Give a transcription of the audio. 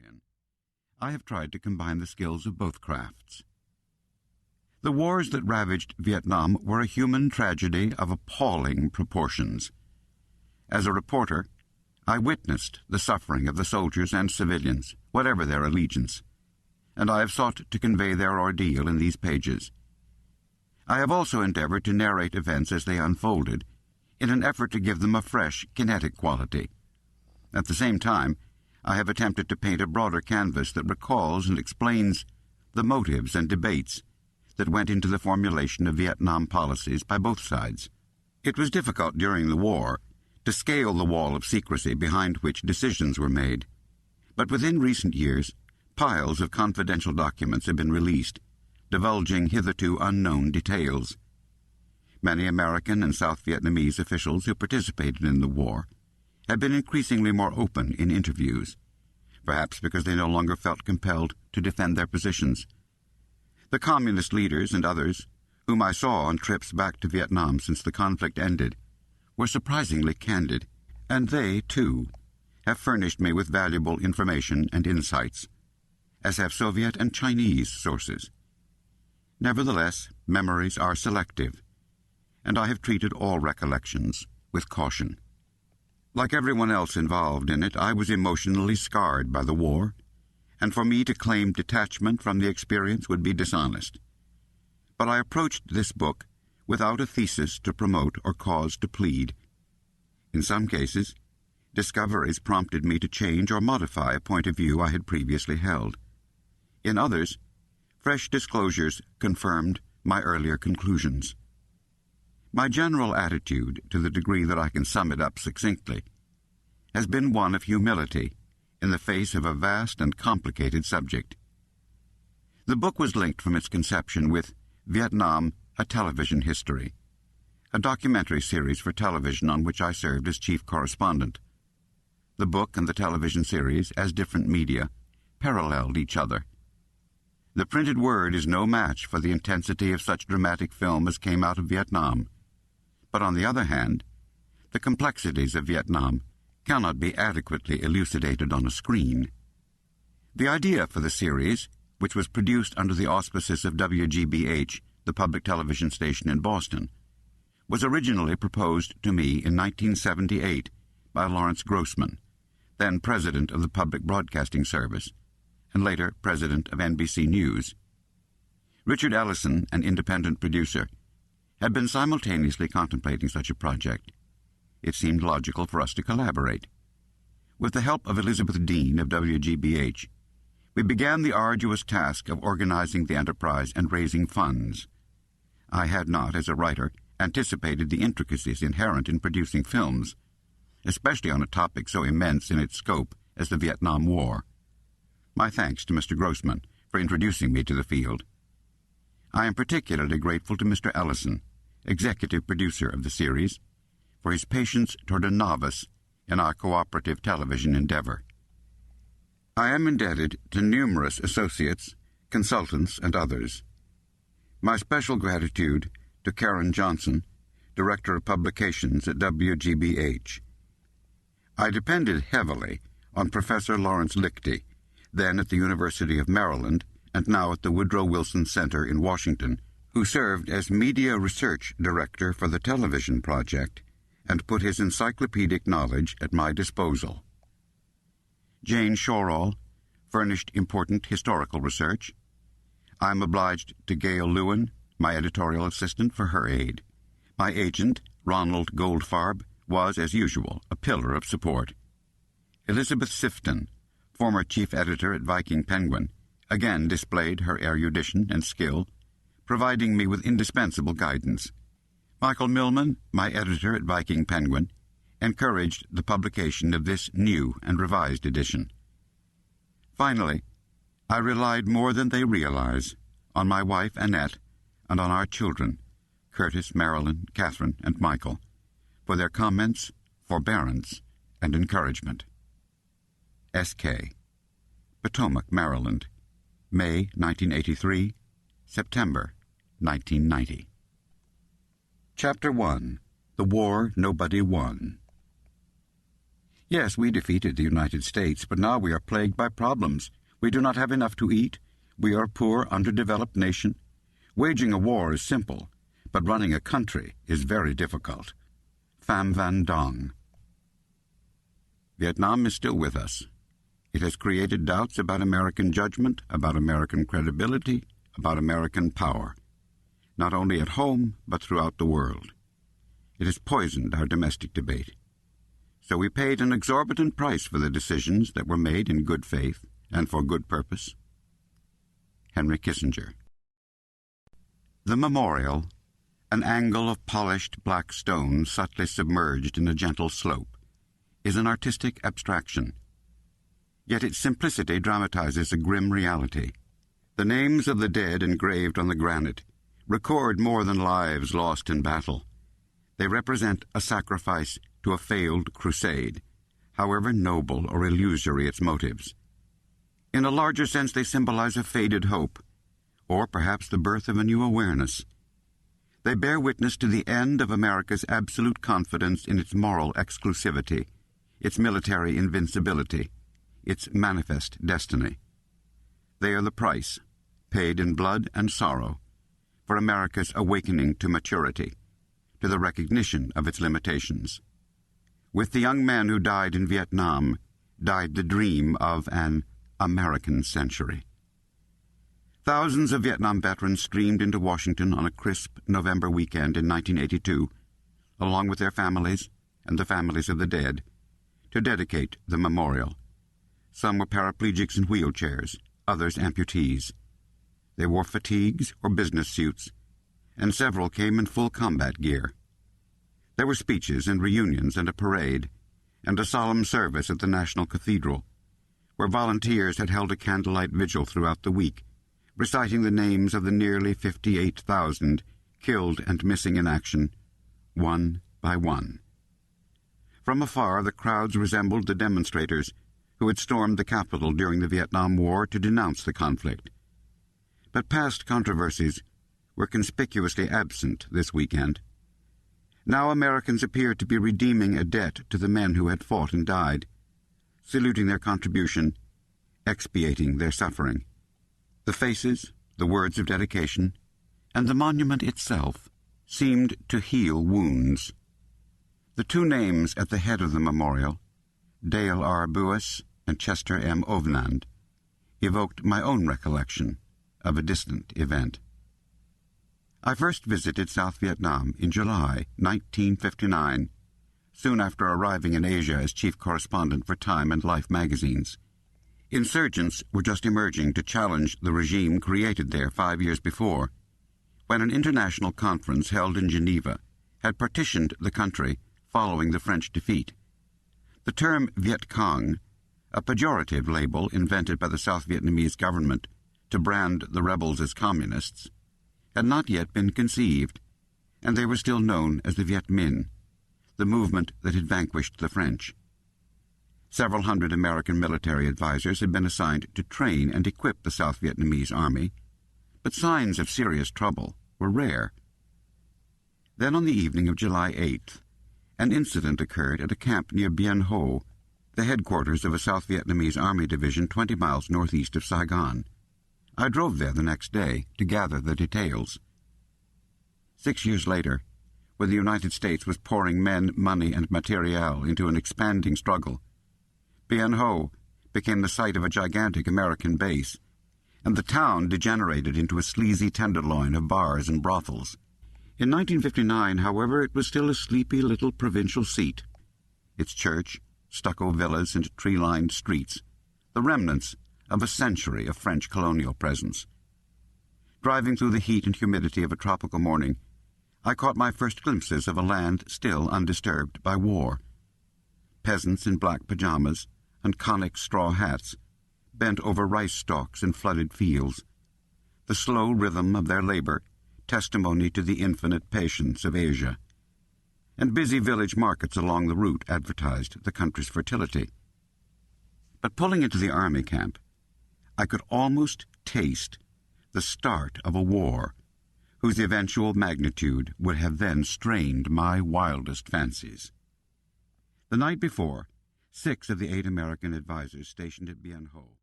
historian, I have tried to combine the skills of both crafts. The wars that ravaged Vietnam were a human tragedy of appalling proportions. As a reporter, I witnessed the suffering of the soldiers and civilians, whatever their allegiance, and I have sought to convey their ordeal in these pages. I have also endeavored to narrate events as they unfolded, in an effort to give them a fresh, kinetic quality. At the same time, I have attempted to paint a broader canvas that recalls and explains the motives and debates that went into the formulation of Vietnam policies by both sides. It was difficult during the war to scale the wall of secrecy behind which decisions were made, but within recent years, piles of confidential documents have been released, divulging hitherto unknown details. Many American and South Vietnamese officials who participated in the war have been increasingly more open in interviews, perhaps because they no longer felt compelled to defend their positions. The communist leaders and others, whom I saw on trips back to Vietnam since the conflict ended, were surprisingly candid, and they, too, have furnished me with valuable information and insights, as have Soviet and Chinese sources. Nevertheless, memories are selective, and I have treated all recollections with caution. Like everyone else involved in it, I was emotionally scarred by the war, and for me to claim detachment from the experience would be dishonest. But I approached this book without a thesis to promote or cause to plead. In some cases, discoveries prompted me to change or modify a point of view I had previously held. In others, fresh disclosures confirmed my earlier conclusions. My general attitude, to the degree that I can sum it up succinctly, has been one of humility in the face of a vast and complicated subject. The book was linked from its conception with Vietnam, A Television History, a documentary series for television on which I served as chief correspondent. The book and the television series, as different media, paralleled each other. The printed word is no match for the intensity of such dramatic film as came out of Vietnam. But on the other hand, the complexities of Vietnam cannot be adequately elucidated on a screen. The idea for the series, which was produced under the auspices of WGBH, the public television station in Boston, was originally proposed to me in 1978 by Lawrence Grossman, then president of the Public Broadcasting Service, and later president of NBC News. Richard Ellison, an independent producer, had been simultaneously contemplating such a project. It seemed logical for us to collaborate. With the help of Elizabeth Dean of WGBH, we began the arduous task of organizing the enterprise and raising funds. I had not, as a writer, anticipated the intricacies inherent in producing films, especially on a topic so immense in its scope as the Vietnam War. My thanks to Mr. Grossman for introducing me to the field. I am particularly grateful to Mr. Ellison, executive producer of the series, for his patience toward a novice in our cooperative television endeavor. I am indebted to numerous associates, consultants, and others. My special gratitude to Karen Johnson, Director of Publications at WGBH. I depended heavily on Professor Lawrence Lichty, then at the University of Maryland and now at the Woodrow Wilson Center in Washington, who served as Media Research Director for the television project and put his encyclopedic knowledge at my disposal. Jane Shorall furnished important historical research. I am obliged to Gail Lewin, my editorial assistant, for her aid. My agent, Ronald Goldfarb, was, as usual, a pillar of support. Elizabeth Sifton, former chief editor at Viking Penguin, again displayed her erudition and skill, providing me with indispensable guidance. Michael Millman, my editor at Viking Penguin, encouraged the publication of this new and revised edition. Finally, I relied more than they realize on my wife Annette and on our children, Curtis, Marilyn, Catherine, and Michael, for their comments, forbearance, and encouragement. S.K. Potomac, Maryland, May 1983, September 1990. Chapter 1. The War Nobody Won. Yes, we defeated the United States, but now we are plagued by problems. We do not have enough to eat. We are a poor, underdeveloped nation. Waging a war is simple, but running a country is very difficult. Pham Van Dong. Vietnam is still with us. It has created doubts about American judgment, about American credibility, about American power, not only at home, but throughout the world. It has poisoned our domestic debate. So we paid an exorbitant price for the decisions that were made in good faith and for good purpose. Henry Kissinger. The memorial, an angle of polished black stone subtly submerged in a gentle slope, is an artistic abstraction. Yet its simplicity dramatizes a grim reality. The names of the dead engraved on the granite record more than lives lost in battle. They represent a sacrifice to a failed crusade, however noble or illusory its motives. In a larger sense, they symbolize a faded hope, or perhaps the birth of a new awareness. They bear witness to the end of America's absolute confidence in its moral exclusivity, its military invincibility, its manifest destiny. They are the price, paid in blood and sorrow, for America's awakening to maturity, to the recognition of its limitations. With the young men who died in Vietnam, died the dream of an American century. Thousands of Vietnam veterans streamed into Washington on a crisp November weekend in 1982, along with their families and the families of the dead, to dedicate the memorial. Some were paraplegics in wheelchairs, others amputees. They wore fatigues or business suits, and several came in full combat gear. There were speeches and reunions and a parade, and a solemn service at the National Cathedral, where volunteers had held a candlelight vigil throughout the week, reciting the names of the nearly 58,000 killed and missing in action, one by one. From afar, the crowds resembled the demonstrators who had stormed the Capitol during the Vietnam War to denounce the conflict. But past controversies were conspicuously absent this weekend. Now Americans appeared to be redeeming a debt to the men who had fought and died, saluting their contribution, expiating their suffering. The faces, the words of dedication, and the monument itself seemed to heal wounds. The two names at the head of the memorial, Dale R. Buis and Chester M. Ovnand, evoked my own recollection of a distant event. I first visited South Vietnam in July 1959, soon after arriving in Asia as chief correspondent for Time and Life magazines. Insurgents were just emerging to challenge the regime created there 5 years before, when an international conference held in Geneva had partitioned the country following the French defeat. The term Viet Cong, a pejorative label invented by the South Vietnamese government to brand the rebels as communists, had not yet been conceived, and they were still known as the Viet Minh, the movement that had vanquished the French. Several hundred American military advisors had been assigned to train and equip the South Vietnamese army, but signs of serious trouble were rare. Then on the evening of July 8th, an incident occurred at a camp near Bien Ho, the headquarters of a South Vietnamese army division 20 miles northeast of Saigon. I drove there the next day to gather the details. 6 years later, when the United States was pouring men, money, and materiel into an expanding struggle, Bien Ho became the site of a gigantic American base, and the town degenerated into a sleazy tenderloin of bars and brothels. In 1959, however, it was still a sleepy little provincial seat. Its church, stucco villas, and tree-lined streets, the remnants of a century of French colonial presence. Driving through the heat and humidity of a tropical morning, I caught my first glimpses of a land still undisturbed by war. Peasants in black pajamas and conic straw hats bent over rice stalks in flooded fields, the slow rhythm of their labor testimony to the infinite patience of Asia. And busy village markets along the route advertised the country's fertility. But pulling into the army camp, I could almost taste the start of a war whose eventual magnitude would have then strained my wildest fancies. The night before, 6 of the 8 American advisors stationed at Bien Ho